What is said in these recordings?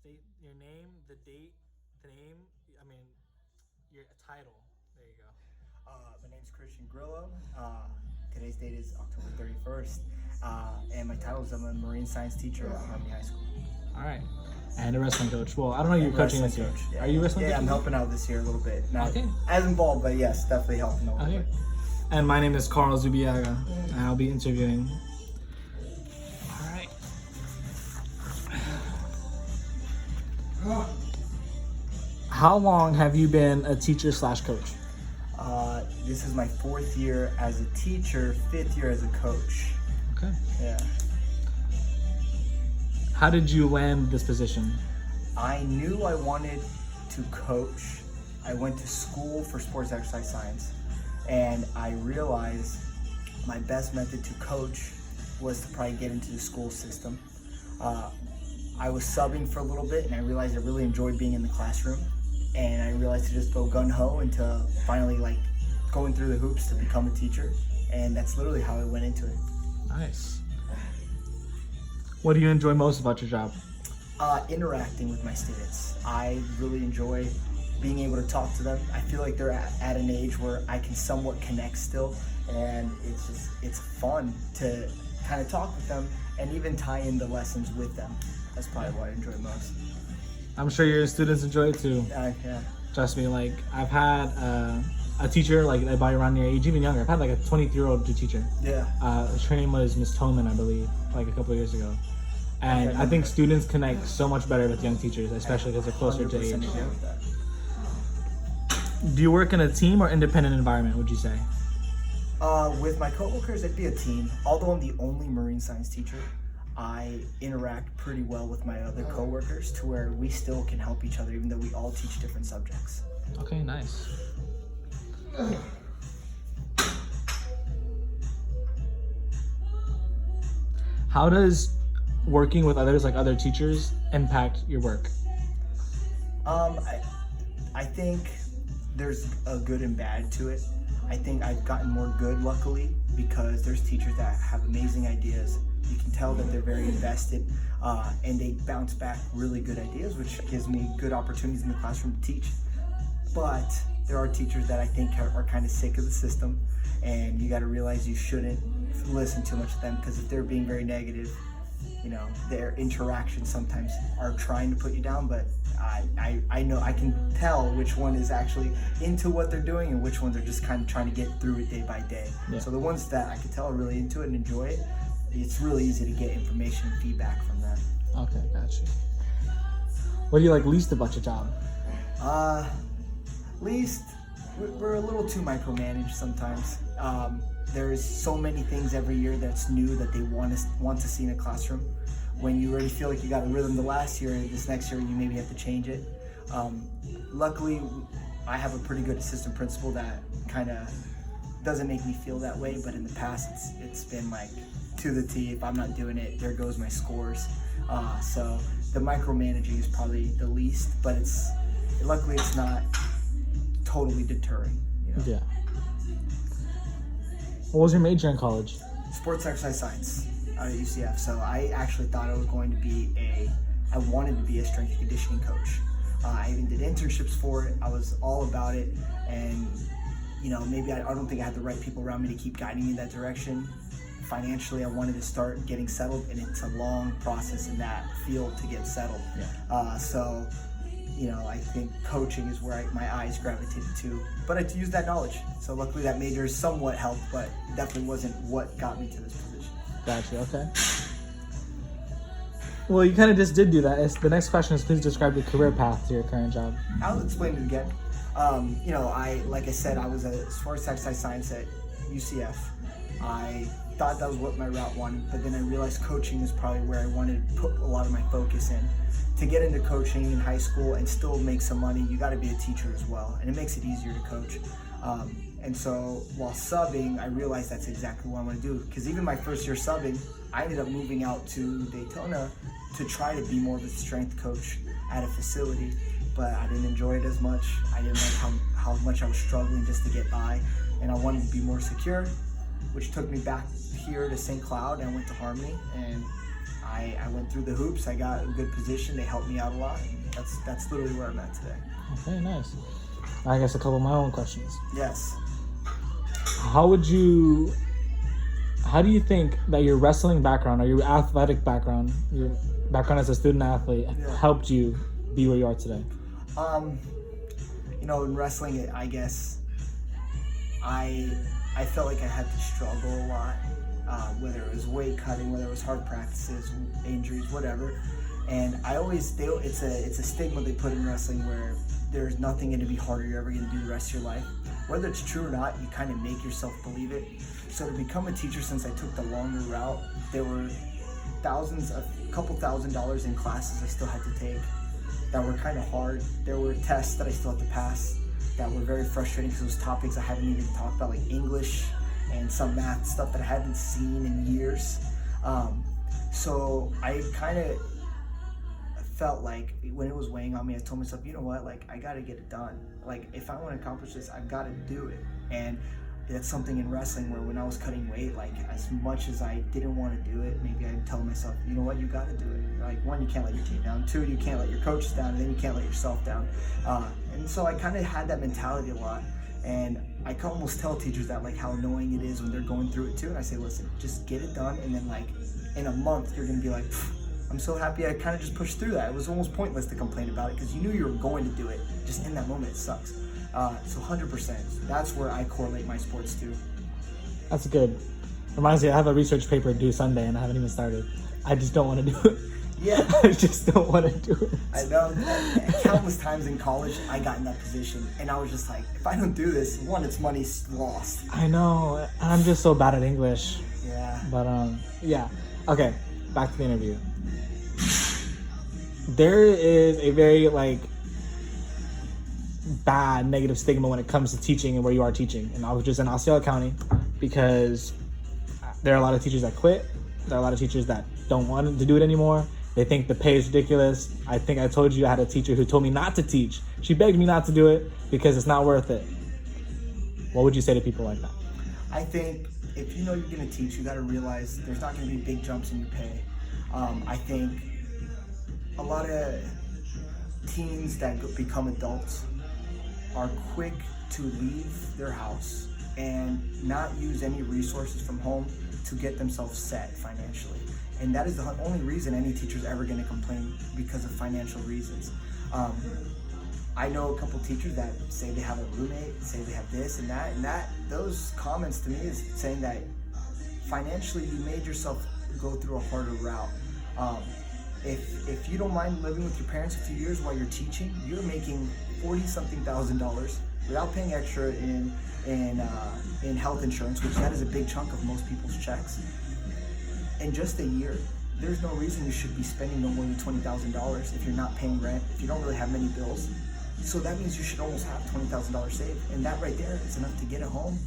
State your name, the date, the name. I mean, your title. There you go. My name's Christian Grillo. Today's date is October 31st, and my title is I'm a marine science teacher at Harmony High School. All right. And a wrestling coach. Well, I don't know you're coaching this year. Yeah. Are you wrestling coach? Yeah, I'm helping out this year a little bit. Not Okay. as involved, but yes, definitely helping out a little bit. And my name is Carl Zubiaga, and I'll be interviewing. All right. How long have you been a teacher / coach? This is my 4th year as a teacher, 5th year as a coach. Okay. Yeah. How did you land this position? I knew I wanted to coach. I went to school for sports exercise science, and I realized my best method to coach was to probably get into the school system. I was subbing for a little bit, and I realized I really enjoyed being in the classroom, and I realized to just go gung-ho into finally going through the hoops to become a teacher, and that's literally how I went into it. Nice. What do you enjoy most about your job? Interacting with my students. I really enjoy being able to talk to them. I feel like they're at an age where I can somewhat connect still, and it's fun to kind of talk with them and even tie in the lessons with them. That's probably what I enjoy most. I'm sure your students enjoy it too. Yeah. Trust me, I've had a teacher about around your age, even younger. I've had a 23-year-old teacher. Yeah. Her name was Miss Toman, I believe, a couple of years ago. And I think students connect so much better with young teachers, especially because they're closer to age. agree with that. Do you work in a team or independent environment, would you say? With my coworkers, it'd be a team. Although I'm the only marine science teacher, I interact pretty well with my other coworkers to where we still can help each other, even though we all teach different subjects. Okay, nice. How does working with others, like other teachers, impact your work? I think there's a good and bad to it. I think I've gotten more good, luckily, because there's teachers that have amazing ideas. You can tell that they're very invested, and they bounce back really good ideas, which gives me good opportunities in the classroom to teach. But there are teachers that I think are kind of sick of the system, and you got to realize you shouldn't listen too much to them, because if they're being very negative, their interactions sometimes are trying to put you down, but I know I can tell which one is actually into what they're doing and which ones are just kind of trying to get through it day by day. Yeah. So the ones that I can tell are really into it and enjoy it, it's really easy to get information and feedback from them. Okay, gotcha. What do you like least about your job? Least, we're a little too micromanaged sometimes. There's so many things every year that's new that they want to see in a classroom. When you already feel like you got a rhythm the last year, this next year you maybe have to change it. Luckily, I have a pretty good assistant principal that kind of doesn't make me feel that way, but in the past it's been to the T. If I'm not doing it, there goes my scores. So the micromanaging is probably the least, but luckily it's not totally deterring. Yeah. What was your major in college? Sports exercise science at UCF. So I actually thought I was going to be I wanted to be a strength and conditioning coach. I even did internships for it. I was all about it, and maybe I don't think I had the right people around me to keep guiding me in that direction. Financially, I wanted to start getting settled, and it's a long process in that field to get settled. Yeah. I think coaching is where my eyes gravitated to, but I used that knowledge. So luckily that major somewhat helped, but it definitely wasn't what got me to this position. Gotcha, okay. Well, you kind of just did do that. The next question is, please describe your career path to your current job. I'll explain it again. Like I said, I was a sports exercise science at UCF. I thought that was what my route wanted, but then I realized coaching is probably where I wanted to put a lot of my focus in. To get into coaching in high school and still make some money, you got to be a teacher as well, and it makes it easier to coach. And so while subbing, I realized that's exactly what I want to do, because even my first year subbing, I ended up moving out to Daytona to try to be more of a strength coach at a facility, but I didn't enjoy it as much. I didn't like how much I was struggling just to get by, and I wanted to be more secure, which took me back here to St. Cloud, and I went to Harmony, and I went through the hoops. I got a good position. They helped me out a lot. That's literally where I'm at today. Okay, nice. I guess a couple of my own questions. Yes. How do you think that your wrestling background or your athletic background, your background as a student athlete, helped you be where you are today? In wrestling, I guess I felt like I had to struggle a lot, whether it was weight cutting, whether it was hard practices, injuries, whatever. And it's a stigma they put in wrestling where there's nothing going to be harder you're ever going to do the rest of your life. Whether it's true or not, you kind of make yourself believe it. So to become a teacher, since I took the longer route, there were a couple $1,000s in classes I still had to take that were kind of hard. There were tests that I still had to pass that were very frustrating because those topics I haven't even talked about, like English and some math stuff that I hadn't seen in years. So I kind of felt like when it was weighing on me, I told myself, you know what, like I got to get it done. Like if I want to accomplish this, I've got to do it. And that's something in wrestling where when I was cutting weight, like as much as I didn't want to do it, maybe I'd tell myself, you know what, you got to do it. Like one, you can't let your team down. Two, you can't let your coaches down. And then you can't let yourself down. And so I kind of had that mentality a lot. And I can almost tell teachers that, like how annoying it is when they're going through it too. And I say, listen, just get it done. And then like in a month, you're going to be like, I'm so happy I kind of just pushed through that. It was almost pointless to complain about it because you knew you were going to do it. Just in that moment, it sucks. So 100%, that's where I correlate my sports to. That's good. Reminds me, I have a research paper due Sunday and I haven't even started. I just don't want to do it. Yeah. I just don't want to do it. I know. Countless times in college, I got in that position and I was just like, if I don't do this, one, it's money lost. I know. I'm just so bad at English. Yeah. But, yeah. Okay, back to the interview. There is a very, bad negative stigma when it comes to teaching and where you are teaching. And I was just in Osceola County because there are a lot of teachers that quit. There are a lot of teachers that don't want to do it anymore. They think the pay is ridiculous. I think I told you I had a teacher who told me not to teach. She begged me not to do it because it's not worth it. What would you say to people like that? I think if you know you're going to teach, you got to realize there's not going to be big jumps in your pay. I think a lot of teens that become adults are quick to leave their house and not use any resources from home to get themselves set financially. And that is the only reason any teacher's ever going to complain, because of financial reasons. I know a couple teachers that say they have a roommate, say they have this and that those comments to me is saying that financially you made yourself go through a harder route. If you don't mind living with your parents a few years while you're teaching, you're making $40-something thousand without paying extra in health insurance, which that is a big chunk of most people's checks. In just a year, there's no reason you should be spending no more than $20,000 if you're not paying rent, if you don't really have many bills. So that means you should almost have $20,000 saved, and that right there is enough to get a home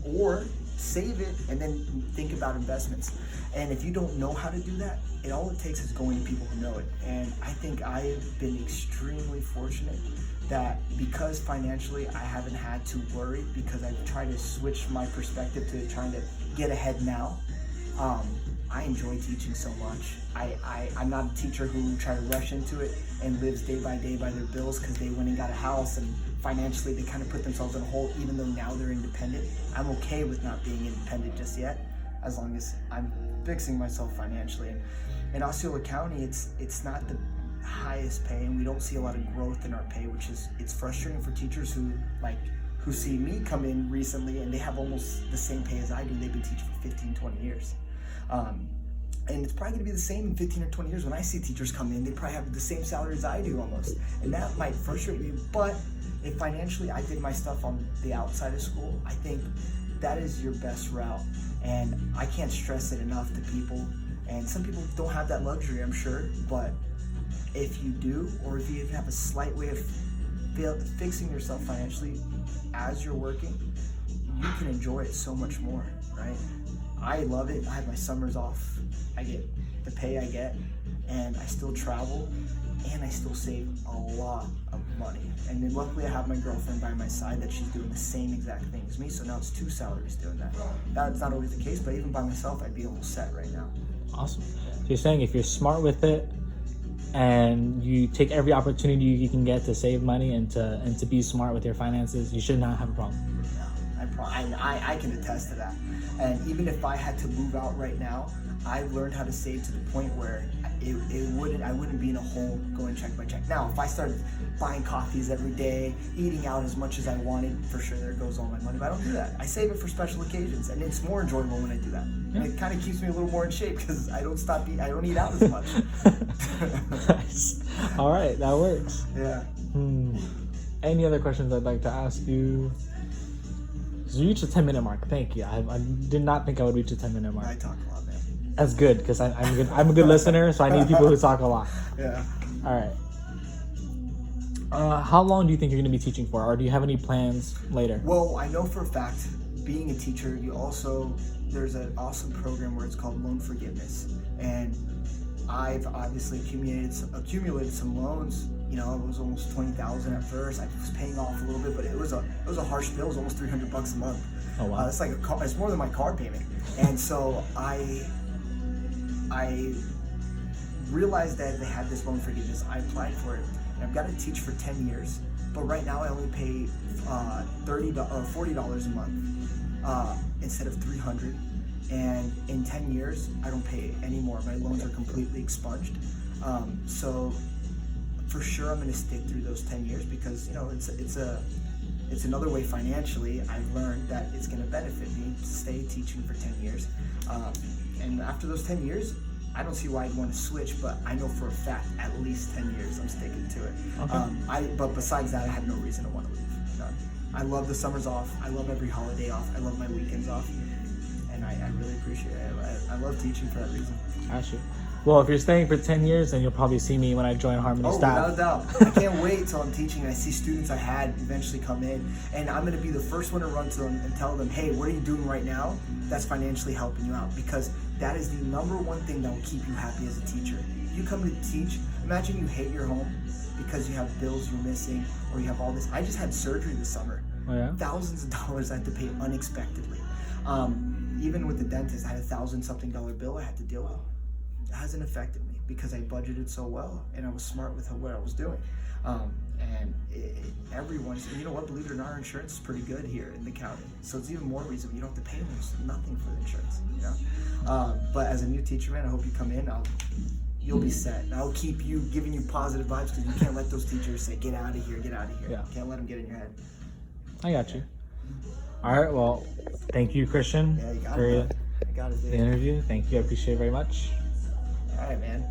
or save it and then think about investments. And if you don't know how to do that, all it takes is going to people who know it. And I think I've been extremely fortunate that because financially I haven't had to worry, because I've tried to switch my perspective to trying to get ahead now. I enjoy teaching so much. I'm not a teacher who try to rush into it and lives day by day by their bills because they went and got a house and financially they kind of put themselves in a hole, even though now they're independent. I'm okay with not being independent just yet, as long as I'm fixing myself financially. And in Osceola County, it's not the highest pay, and we don't see a lot of growth in our pay, which is, it's frustrating for teachers who see me come in recently and they have almost the same pay as I do. They've been teaching for 15, 20 years. And it's probably gonna be the same in 15 or 20 years. When I see teachers come in, they probably have the same salary as I do almost. And that might frustrate me, but if financially I did my stuff on the outside of school, I think that is your best route. And I can't stress it enough to people. And some people don't have that luxury, I'm sure, but if you do, or if you even have a slight way of fixing yourself financially as you're working, you can enjoy it so much more, right? I love it. I have my summers off. I get the pay I get, and I still travel, and I still save a lot of money. And then luckily I have my girlfriend by my side that she's doing the same exact thing as me, so now it's 2 salaries doing that. That's not always the case, but even by myself, I'd be almost set right now. Awesome. So you're saying if you're smart with it and you take every opportunity you can get to save money and to be smart with your finances, you should not have a problem. I can attest to that. And even if I had to move out right now, I've learned how to save to the point where I wouldn't be in a hole going check by check. Now, if I started buying coffees every day, eating out as much as I wanted, for sure there goes all my money. But I don't do that. I save it for special occasions, and it's more enjoyable when I do that. Yeah. And it kind of keeps me a little more in shape because I don't eat out as much. Nice. All right, that works. Yeah. Any other questions I'd like to ask you? So you reached the 10-minute mark. Thank you. I did not think I would reach the 10-minute mark. I talk a lot, man. That's good because I'm a good listener, so I need people who talk a lot. Yeah. All right. How long do you think you're going to be teaching for, or do you have any plans later? Well, I know for a fact, being a teacher, there's an awesome program where it's called loan forgiveness, and I've obviously accumulated some loans. You know, it was almost $20,000 at first. I was paying off a little bit, but it was a harsh bill. It was almost $300 a month. Oh wow! It's like it's more than my car payment. And so I realized that they had this loan forgiveness. I applied for it, and I've got to teach for 10 years. But right now I only pay $40 a month instead of $300. And in 10 years, I don't pay anymore. My loans are completely expunged. So for sure, I'm going to stick through those 10 years because, you know, it's another way financially. I've learned that it's going to benefit me to stay teaching for 10 years. And after those 10 years, I don't see why I'd want to switch, but I know for a fact at least 10 years I'm sticking to it. Okay. But besides that, I have no reason to want to leave. None. I love the summers off. I love every holiday off. I love my weekends off. And I really appreciate it. I love teaching for that reason. Actually, well, if you're staying for 10 years, then you'll probably see me when I join Harmony staff. Without a doubt. I can't wait till I'm teaching and I see students I had eventually come in, and I'm going to be the first one to run to them and tell them, hey, what are you doing right now that's financially helping you out? Because that is the number one thing that will keep you happy as a teacher. If you come to teach, imagine you hate your home because you have bills you're missing or you have all this. I just had surgery this summer. Oh, yeah? Thousands of dollars I had to pay unexpectedly. Even with the dentist, I had $1,000-something bill I had to deal with. It hasn't affected me because I budgeted so well and I was smart with what I was doing. Everyone's, you know what, believe it or not, our insurance is pretty good here in the county. So it's even more reason you don't have to pay nothing for the insurance, you know? But as a new teacher, man, I hope you come in, you'll be set. And I'll keep you, giving you positive vibes because you can't let those teachers say, get out of here, get out of here. Yeah. You can't let them get in your head. I got you. All right, well, thank you, Christian, Yeah, you got for it. I got it, dude. the interview. Thank you. I appreciate it very much. All right, man.